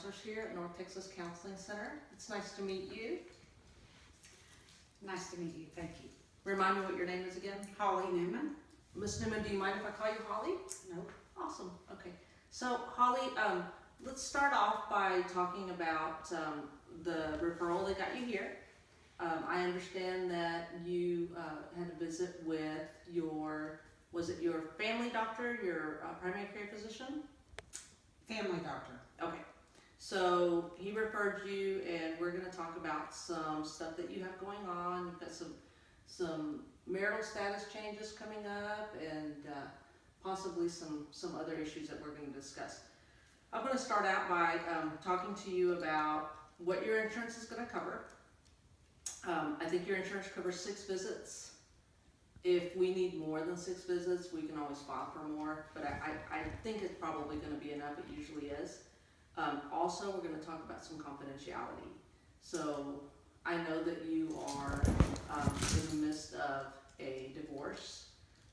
counselors here at North Texas Counseling Center. It's nice to meet you. Nice to meet you, thank you. Remind me what your name is again? Holly Newman? Miss Newman, do you mind if I call you Holly? Nope. Awesome, okay. So Holly, let's start off by talking about the referral that got you here. I understand that you had a visit with was it your family doctor, your primary care physician? Family doctor. Okay, so he referred you, and we're going to talk about some stuff that you have going on. You've got some marital status changes coming up, and possibly some other issues that we're going to discuss. I'm going to start out by talking to you about what your insurance is going to cover. I think your insurance covers 6 visits. If we need more than 6 visits, we can always file for more, but I think it's probably going to be enough. It usually is. Also, we're going to talk about some confidentiality. So I know that you are in the midst of a divorce,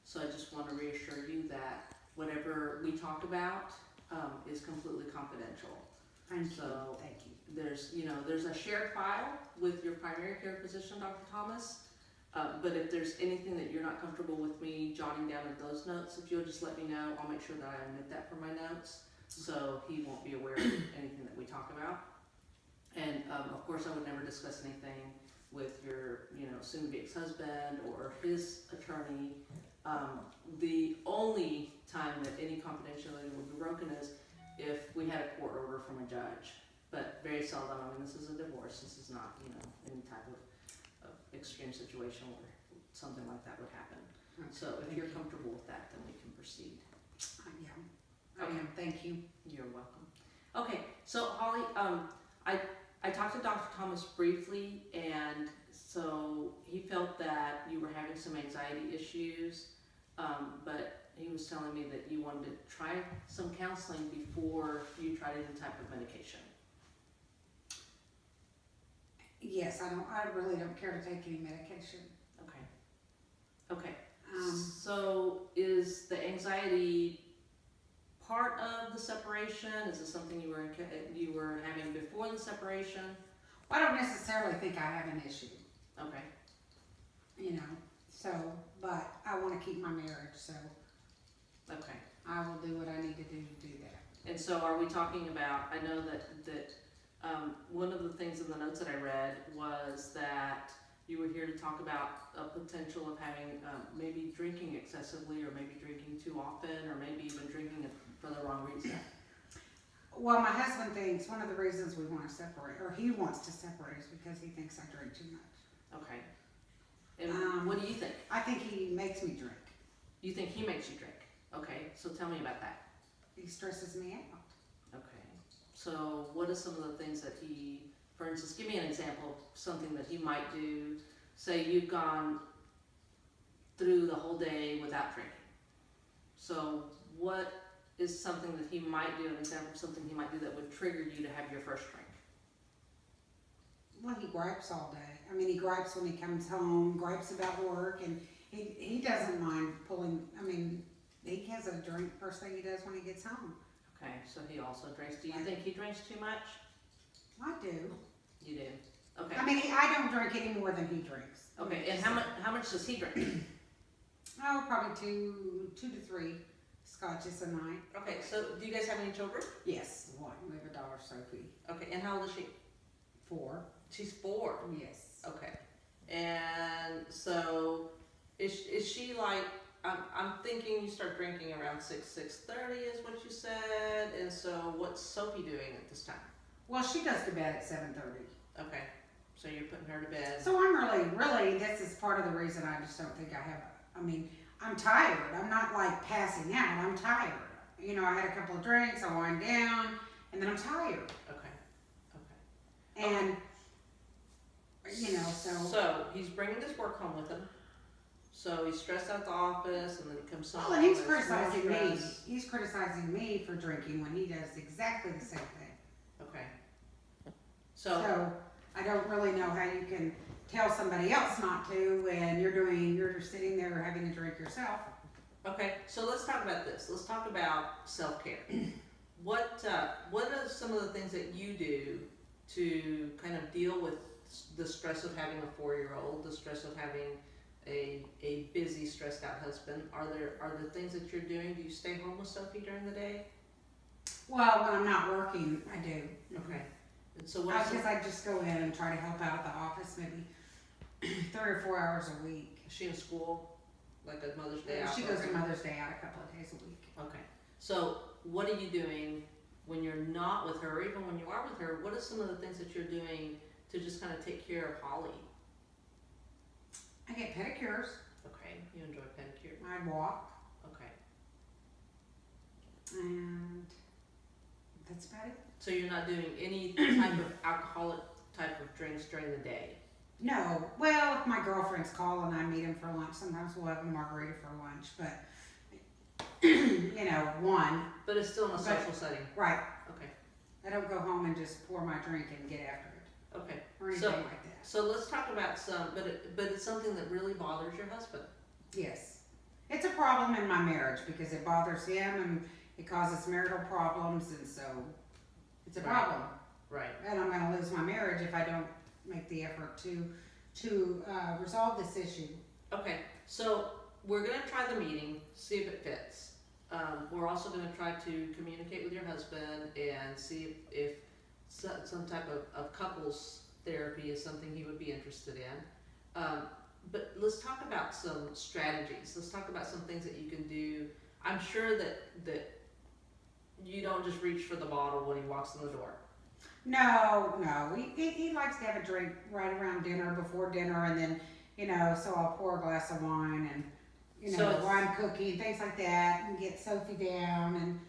so I just want to reassure you that whatever we talk about is completely confidential. Thank you. So thank you. There's a shared file with your primary care physician, Dr. Thomas. But if there's anything that you're not comfortable with me jotting down in those notes, if you'll just let me know, I'll make sure that I omit that from my notes, so he won't be aware of anything that we talk about. And of course, I would never discuss anything with your, soon-to-be ex-husband or his attorney. The only time that any confidentiality would be broken is if we had a court order from a judge. But very seldom. I mean, this is a divorce. This is not, any type of extreme situation where something like that would happen. Okay, So if you're comfortable with that, then we can proceed. I am. Thank you. You're welcome. Okay, so Holly, I talked to Dr. Thomas briefly, and so he felt that you were having some anxiety issues, but he was telling me that you wanted to try some counseling before you tried any type of medication. Yes, I really don't care to take any medication. Okay. So is the anxiety part of the separation? Is it something you were having before the separation? I don't necessarily think I have an issue. Okay. But I want to keep my marriage, so Okay. I will do what I need to do that. And so are we talking about, I know that one of the things in the notes that I read was that you were here to talk about a potential of having maybe drinking excessively, or maybe drinking too often, or maybe even drinking it for the wrong reason. Well, my husband thinks one of the reasons we want to separate, or he wants to separate, is because he thinks I drink too much. Okay. And what do you think? I think he makes me drink. You think he makes you drink? Okay, so tell me about that. He stresses me out. Okay. So what are some of the things that he, for instance, give me an example of something that he might do. Say you've gone through the whole day without drinking. So what is something that he might do, an example of something he might do that would trigger you to have your first drink? Well, he gripes all day. I mean, he gripes when he comes home, gripes about work, and he doesn't mind pulling, he has a drink first thing he does when he gets home. Okay, so he also drinks. Do you think he drinks too much? I do. You do. Okay. I don't drink any more than he drinks. Okay, and how much does he drink? Oh, probably two to three scotches a night. Okay, so do you guys have any children? Yes, one. We have a daughter, Sophie. Okay, and how old is she? 4. She's 4. Yes. Okay, and so is she like? I'm thinking you start drinking around 6:30 is what you said, and so what's Sophie doing at this time? Well, she goes to bed at 7:30. Okay, so you're putting her to bed. So I'm really, this is part of the reason I just don't think I have, I'm tired. I'm not like passing out. I'm tired. I had a couple of drinks, I wind down, and then I'm tired. Okay. And, So he's bringing his work home with him. So he's stressed out the office, and then he comes home. Well, and he's criticizing me. He's criticizing me for drinking when he does exactly the same thing. Okay. So I don't really know how you can tell somebody else not to when you're just sitting there having a drink yourself. Okay, so let's talk about this. Let's talk about self-care. what are some of the things that you do to kind of deal with the stress of having a 4-year-old, the stress of having a busy, stressed out husband? Are there things that you're doing? Do you stay home with Sophie during the day? Well, when I'm not working, I do. Okay. And so what? Because I just go in and try to help out at the office maybe 3 or 4 hours a week. Is she in school, like a Mother's Day out? She goes to Mother's Day out a couple of days a week. Okay. So what are you doing when you're not with her, or even when you are with her? What are some of the things that you're doing to just kind of take care of Holly? I get pedicures. Okay. You enjoy pedicure. I walk. Okay. And that's about it. So you're not doing any type of alcoholic type of drinks during the day? No. Well, if my girlfriends call and I meet them for lunch, sometimes we'll have a margarita for lunch. But, you know, one. But it's still in a social setting? Right. Okay. I don't go home and just pour my drink and get after it. Okay. Or anything like that. So let's talk about some, but it's something that really bothers your husband. Yes. It's a problem in my marriage because it bothers him and it causes marital problems, and so it's a problem. Right. And I'm going to lose my marriage if I don't make the effort to resolve this issue. Okay. So we're going to try the meeting, see if it fits. We're also going to try to communicate with your husband and see if some type of couples therapy is something he would be interested in. But let's talk about some strategies. Let's talk about some things that you can do. I'm sure that you don't just reach for the bottle when he walks in the door. No. He likes to have a drink right around dinner, before dinner, and then, you know, so I'll pour a glass of wine and, you know, wine cookie, things like that, and get Sophie down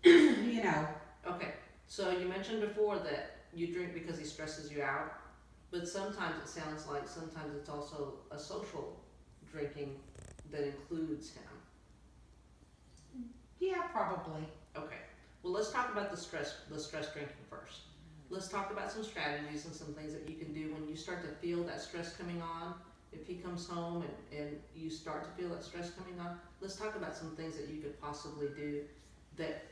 and, you know. Okay. So you mentioned before that you drink because he stresses you out, but sometimes it sounds like sometimes it's also a social drinking that includes him. Yeah, probably. Okay. Well, let's talk about the stress drinking first. Let's talk about some strategies and some things that you can do when you start to feel that stress coming on. If he comes home and you start to feel that stress coming on, let's talk about some things that you could possibly do that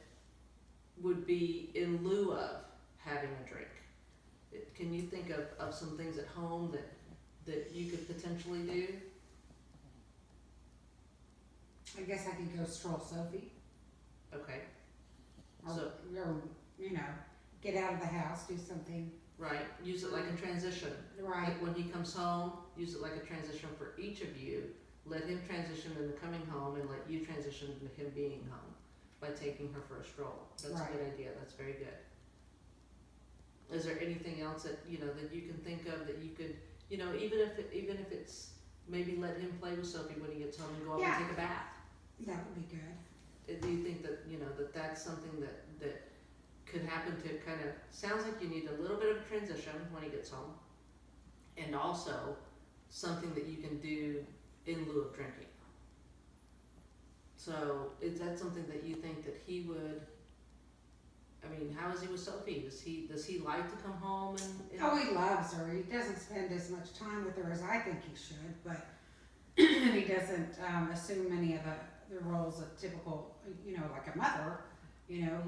would be in lieu of having a drink. Can you think of some things at home that you could potentially do? I guess I could go stroll Sophie. Okay. Or, you know, get out of the house, do something. Right. Use it like a transition. Right. Like when he comes home, use it like a transition for each of you. Let him transition into coming home and let you transition into him being home by taking her for a stroll. That's a good idea. That's very good. Is there anything else that, you know, that you can think of that you could, you know, even if it's maybe let him play with Sophie when he gets home and go up and take a bath? That would be good. Do you think that, you know, that's something that could happen to kind of, sounds like you need a little bit of a transition when he gets home, and also something that you can do in lieu of drinking. So is that something that you think that he would, I mean, how is he with Sophie? Does he like to come home and Oh, he loves her. He doesn't spend as much time with her as I think he should, but he doesn't assume any of the roles of typical, you know, like a mother, you know,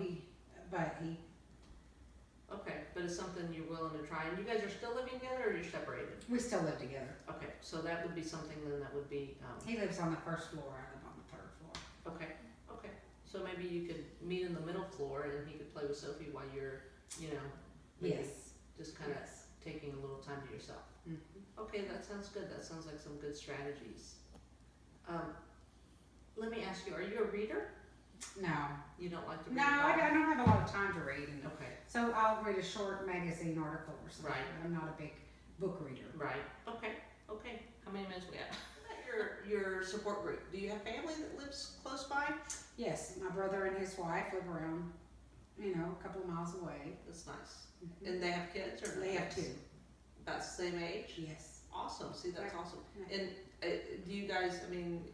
Okay, but it's something you're willing to try, and you guys are still living together, or you're separated? we still live together. Okay, so that would be something then that would be, He lives on the first floor, I live on the third floor. okay. So maybe you could meet in the middle floor, and he could play with Sophie while you're, you know, maybe just kind of taking a little time to yourself. Mm-hmm. Okay, that sounds good. That sounds like some good strategies. Let me ask you, are you a reader? No. You don't like to read? No, I don't have a lot of time to read. And Okay. so I'll read a short magazine article or something. Right. But I'm not a big book reader. Right. Okay. How many minutes we have? Your support group. Do you have family that lives close by? Yes, my brother and his wife live around, you know, a couple of miles away. That's nice. Mm-hmm. And they have kids, or no They have kids? two. About the same age? Yes. Awesome. See, that's Right. awesome. Yeah. And do you guys, I mean,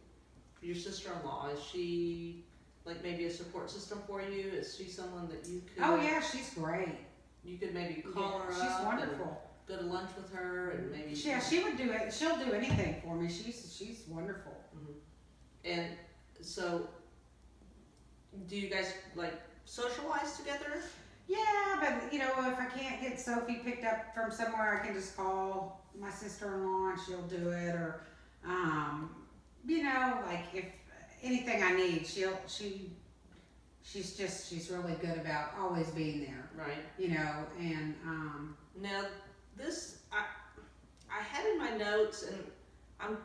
your sister-in-law, is she like maybe a support system for you? Is she someone that you could? Oh yeah, she's great. You could maybe call her She's up wonderful. and go to lunch with her, and maybe. Yeah, she would do it. She'll do anything for me. She's wonderful. Mhm. And so, do you guys like socialize together? Yeah, but you know, if I can't get Sophie picked up from somewhere, I can just call my sister-in-law and she'll do it, or, you know, like if anything I need, she's really good about always being there, Right. you know, and, Now, this, I had in my notes, and I'm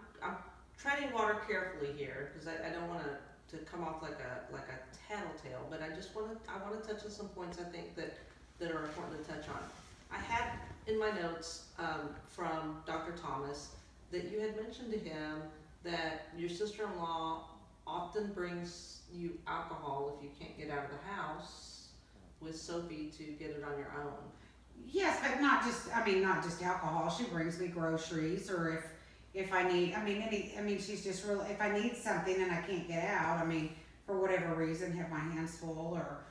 treading water carefully here, because I don't want to come off like a tattletale, but I want to touch on some points I think that are important to touch on. I had in my notes from Dr. Thomas that you had mentioned to him that your sister-in-law often brings you alcohol if you can't get out of the house with Sophie to get it on your own. yes, but not just alcohol. She brings me groceries, or if I need, she's just really, if I need something and I can't get out, for whatever reason, have my hands full or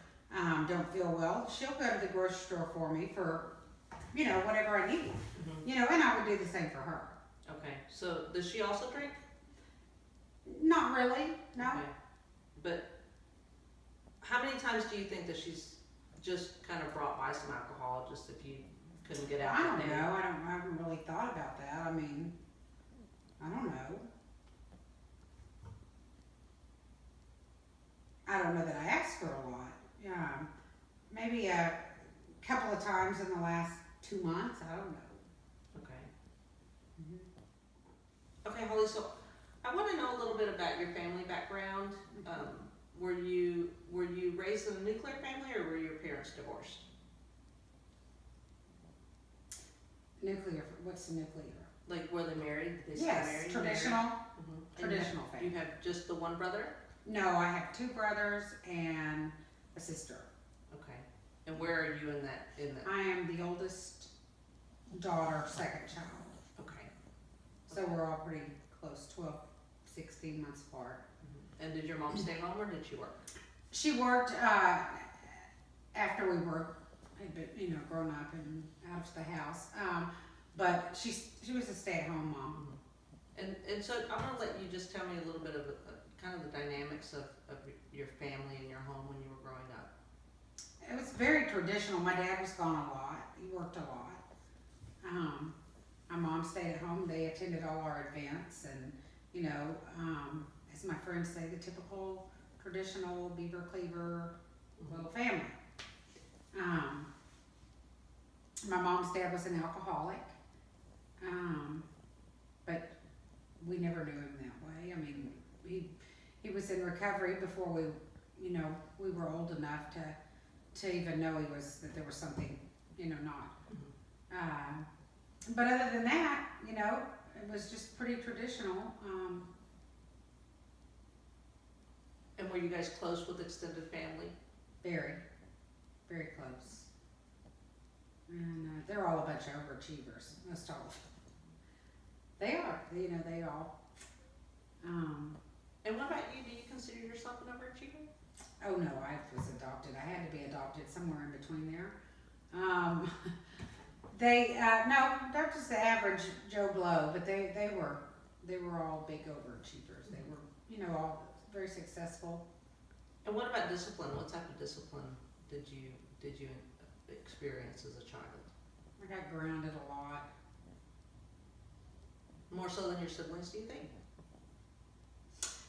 don't feel well, she'll go to the grocery store for me for, whatever I need. Mm-hmm. And I would do the same for her. Okay, so does she also drink? Not really, no. Okay. But how many times do you think that she's just kind of brought by some alcohol just if you couldn't get out? I don't know. I haven't really thought about that. I don't know. I don't know that I asked her a lot. Yeah, maybe a couple of times in the last 2 months. I don't know. Okay. Mm-hmm. Okay, Holly, so I want to know a little bit about your family background. Were you raised in a nuclear family, or were your parents divorced? Nuclear. What's the nuclear? Like, were they married? Did they stay Yes, married? traditional. Mm-hmm. Traditional family. You have just the one brother? No, I have 2 brothers and a sister. Okay. And where are you in that? I am the oldest daughter, second child. Okay. So we're all pretty close, 12, 16 months apart. And did your mom stay home, or did she work? She worked after we had been, grown up and out of the house. But she was a stay-at-home mom. And so I'm gonna let you just tell me a little bit of kind of the dynamics of your family and your home when you were growing up. It was very traditional. My dad was gone a lot. He worked a lot. My mom stayed at home. They attended all our events, and as my friends say, the typical traditional Beaver Cleaver little family. My mom's dad was an alcoholic, but we never knew him that way. He was in recovery before we were old enough to even know that there was something, not. But other than that, it was just pretty traditional. And were you guys close with extended family? Very, very close. And they're all a bunch of overachievers, most all of them. They are, they all. And what about you? Do you consider yourself an overachiever? Oh no, I was adopted. I had to be adopted somewhere in between there. No, they're just the average Joe Blow, but they were all big overachievers. They were, all very successful. And what about discipline? What type of discipline did you experience as a child? I got grounded a lot. More so than your siblings, do you think?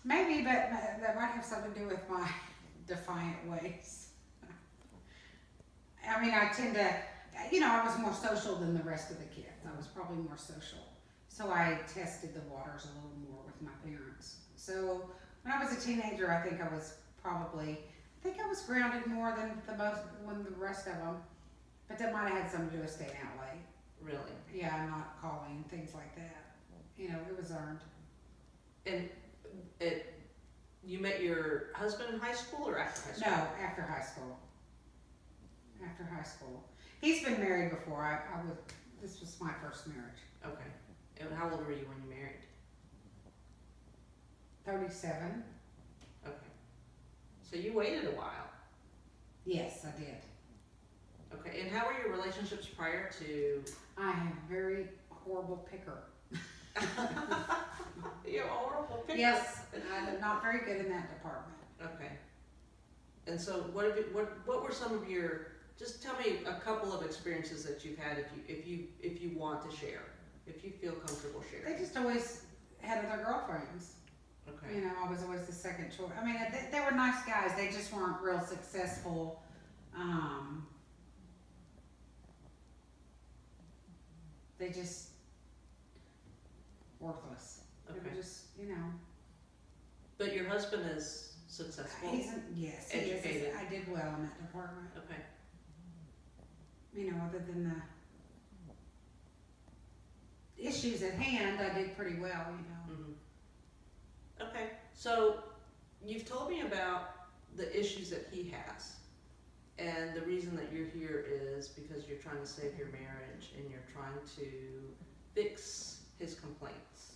Maybe, but that might have something to do with my defiant ways. I tend to, I was more social than the rest of the kids. I was probably more social. So I tested the waters a little more with my parents. So when I was a teenager, I think I was grounded more than the rest of them. But that might have had something to do with staying out late. Really? Yeah, not calling, things like that. It was earned. And you met your husband in high school or after high school? No, after high school. After high school. He's been married before. This was my first marriage. Okay. And how old were you when you married? 37. Okay. So you waited a while. Yes, I did. Okay. And how were your relationships prior to? I am a very horrible picker. You're a horrible picker. Yes, I'm not very good in that department. Okay. And so what were some of your, just tell me a couple of experiences that you've had if you want to share, if you feel comfortable sharing. They just always had other girlfriends. Okay. You know, I was always the second choice. I mean, they were nice guys. They just weren't real successful. They just worthless. They Okay. were just, you know. But your husband is successful. Yes, he is. Educated. I did well in that department. Okay. You know, other than the issues at hand, I did pretty well. You know. Mm-hmm. Okay. So you've told me about the issues that he has. And the reason that you're here is because you're trying to save your marriage and you're trying to fix his complaints.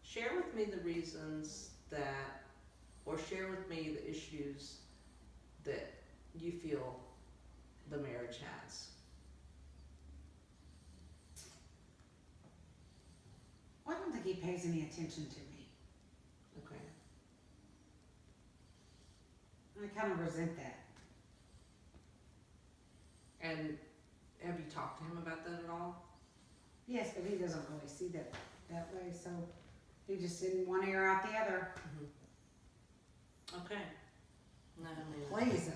Share with me the reasons that, or share with me the issues that you feel the marriage has. Well, I don't think he pays any attention to me. Okay. I kind of resent that. And have you talked to him about that at all? Yes, but he doesn't really see that way, so he just in one ear out the other. Mm-hmm. Okay. No, Please.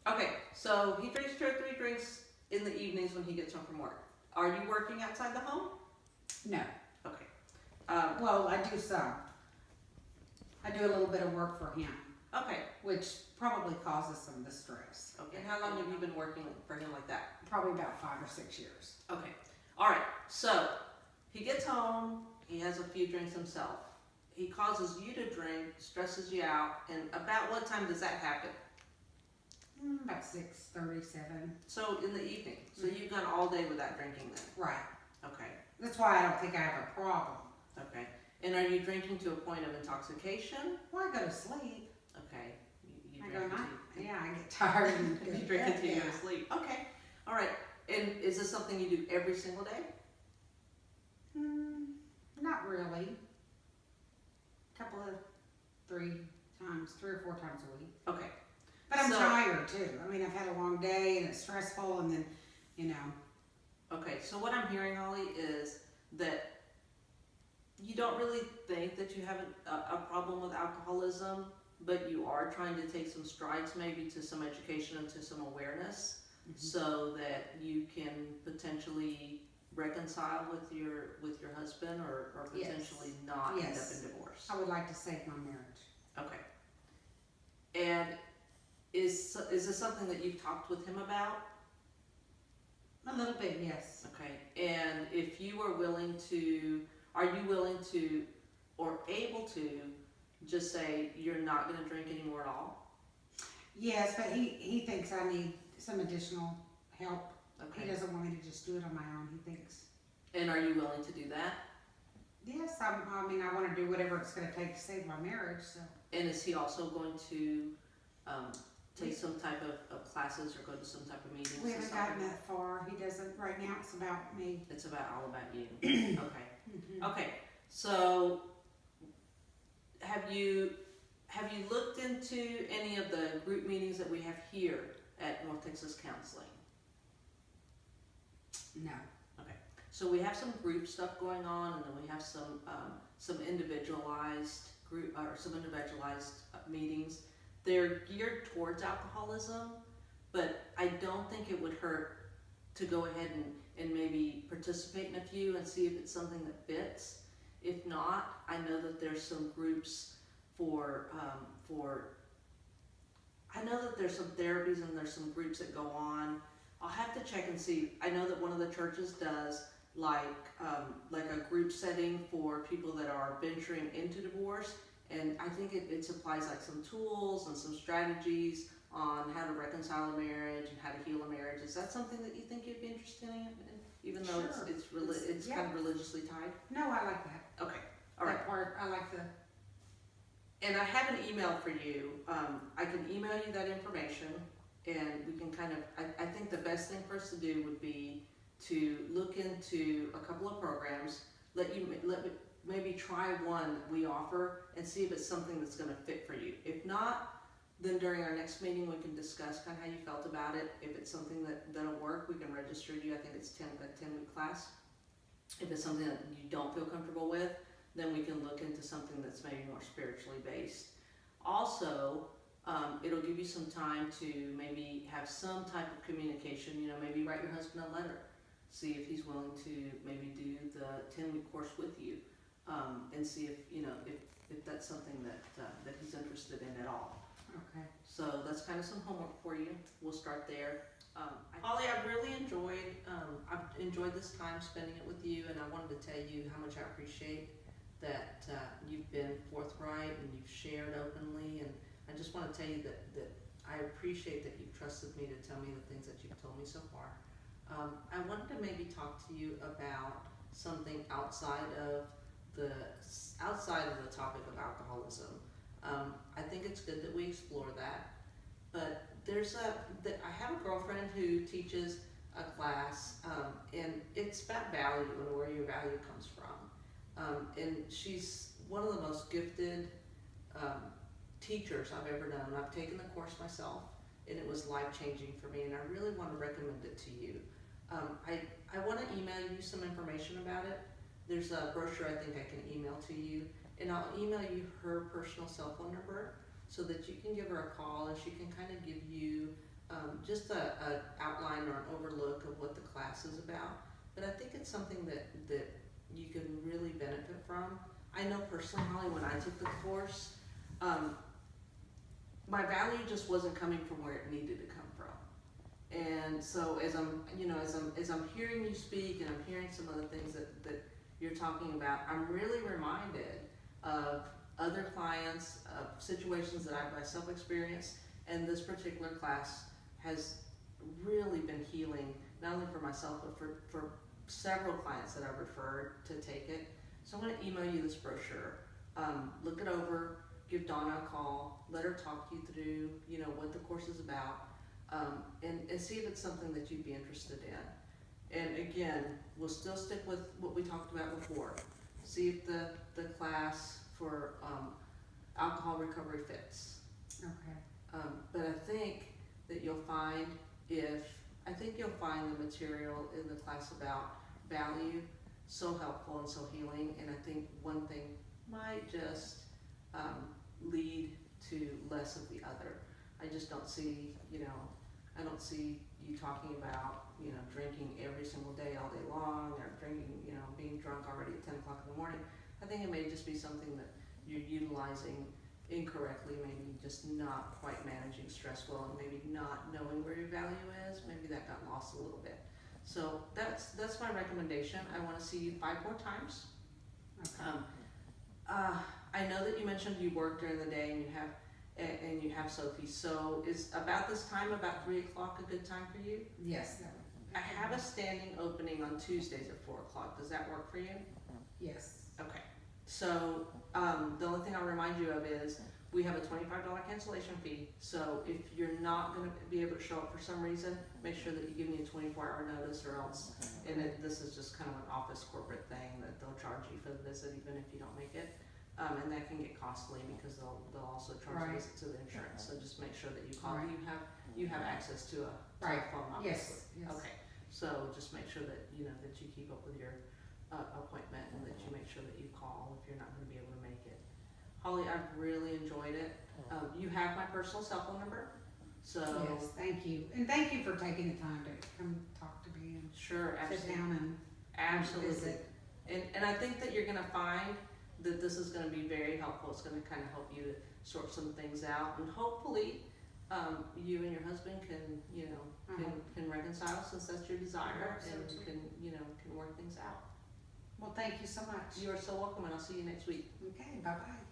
Okay, so he drinks 2 or 3 drinks in the evenings when he gets home from work. Are you working outside the home? No. Okay. Well, I do some. I do a little bit of work for him, Okay. which probably causes some of the stress. Okay. And how long have you been working for him like that? Probably about 5 or 6 years. Okay. All right. So he gets home. He has a few drinks himself. He causes you to drink, stresses you out, and about what time does that happen? About 6:37. So in the evening. So you've gone all day without drinking then? Right. Okay. That's why I don't think I have a problem. Okay. And are you drinking to a point of intoxication? Well, I go to sleep. Okay. You I drink go, until yeah, I get tired and go you to drink bed, until you yeah. go to sleep. Okay. All right. And is this something you do every single day? Not really. Couple of 3 or 4 times a week. Okay. But I'm So- tired too. I mean, I've had a long day and it's stressful, and then, you know. Okay. So what I'm hearing, Holly, is that you don't really think that you have a problem with alcoholism, but you are trying to take some strides maybe to some education and to some awareness so that you can potentially reconcile with your husband or Yes. potentially not end up Yes. in divorce. I would like to save my marriage. Okay. And is this something that you've talked with him about? A little bit, yes. Okay. And if you are willing to, are you willing to or able to just say you're not going to drink anymore at all? Yes, but he thinks I need some additional help. Okay. He doesn't want me to just do it on my own, he thinks. And are you willing to do that? Yes, I mean, I want to do whatever it's going to take to save my marriage, so. And is he also going to take some type of classes or go to some type of meetings? We and haven't stuff? gotten that far. He doesn't, right now it's about me. It's all about you. Okay. Okay. So have you looked into any of the group meetings that we have here at North Texas Counseling? No. So we have some group stuff going on, and then we have some individualized group or some individualized meetings. They're geared towards alcoholism, but I don't think it would hurt to go ahead and maybe participate in a few and see if it's something that fits. If not, I know that there's some groups for I know that there's some therapies and there's some groups that go on. I'll have to check and see. I know that one of the churches does like a group setting for people that are venturing into divorce, and I think it supplies like some tools and some strategies on how to reconcile a marriage and how to heal a marriage. Is that something that you think you'd be interested in, even though Sure. it's kind of religiously tied? No, I like that. Okay, all right. That part, I like the. And I have an email for you. I can email you that information, and we can kind of, I think the best thing for us to do would be to look into a couple of programs, let me maybe try one we offer and see if it's something that's going to fit for you. If not, Then during our next meeting, we can discuss kind of how you felt about it. If it's something that'll work, we can register you. I think it's a 10-week class. If it's something that you don't feel comfortable with, then we can look into something that's maybe more spiritually based. Also, it'll give you some time to maybe have some type of communication, maybe write your husband a letter. See if he's willing to maybe do the 10-week course with you, and see if that's something that he's interested in at all. Okay. So that's kind of some homework for you. We'll start there. Holly, I've really enjoyed this time spending it with you, and I wanted to tell you how much I appreciate that you've been forthright and you've shared openly, and I just want to tell you that I appreciate that you've trusted me to tell me the things that you've told me so far. I wanted to maybe talk to you about something outside of the topic of alcoholism. I think it's good that we explore that, but I have a girlfriend who teaches a class, and it's about value and where your value comes from. And she's one of the most gifted teachers I've ever known. I've taken the course myself, and it was life-changing for me, and I really want to recommend it to you. I want to email you some information about it. There's a brochure I think I can email to you, and I'll email you her personal cell phone number so that you can give her a call, and she can kind of give you just an outline or an overlook of what the class is about. But I think it's something that you can really benefit from. I know personally, Holly, when I took the course, my value just wasn't coming from where it needed to come from. And so as I'm hearing you speak, and I'm hearing some of the things that you're talking about, I'm really reminded of other clients, of situations that I've myself experienced, and this particular class has really been healing, not only for myself, but for several clients that I've referred to take it. So I'm going to email you this brochure. Look it over, give Donna a call, let her talk you through, what the course is about, and see if it's something that you'd be interested in. And again, we'll still stick with what we talked about before. See if the class for alcohol recovery fits. Okay. But I think that you'll find the material in the class about value so helpful and so healing, and I think one thing might just lead to less of the other. I just don't see, I don't see you talking about, drinking every single day all day long, or drinking, being drunk already at 10 o'clock in the morning. I think it may just be something that you're utilizing incorrectly, maybe just not quite managing stress well, and maybe not knowing where your value is. Maybe that got lost a little bit. So that's my recommendation. I want to see you 5 more times. Okay. I know that you mentioned you work during the day and you have Sophie. So is about this time, about 3 o'clock, a good time for you? Yes. I have a standing opening on Tuesdays at 4 o'clock. Does that work for you? Yes. Okay. So the only thing I'll remind you of is we have a $25 cancellation fee. So if you're not going to be able to show up for some reason, make sure that you give me a 24-hour notice, or else, and this is just kind of an office corporate thing that they'll charge you for the visit even if you don't make it. And that can get costly because they'll also charge a visit to the insurance. So just make sure that you call. Right. You have access to a telephone, obviously. Yes. Okay. So just make sure that that you keep up with your appointment, and that you make sure that you call if you're not going to be able to make it. Holly, I've really enjoyed it. You have my personal cell phone number. So yes, thank you, and thank you for taking the time to come talk to me and sure, sit down and absolutely. visit. And I think that you're going to find that this is going to be very helpful. It's going to kind of help you to sort some things out, and hopefully you and your husband can can reconcile, since that's your desire, so and too. can work things out. Well, thank you so much. You are so welcome, and I'll see you next week. Okay, bye-bye.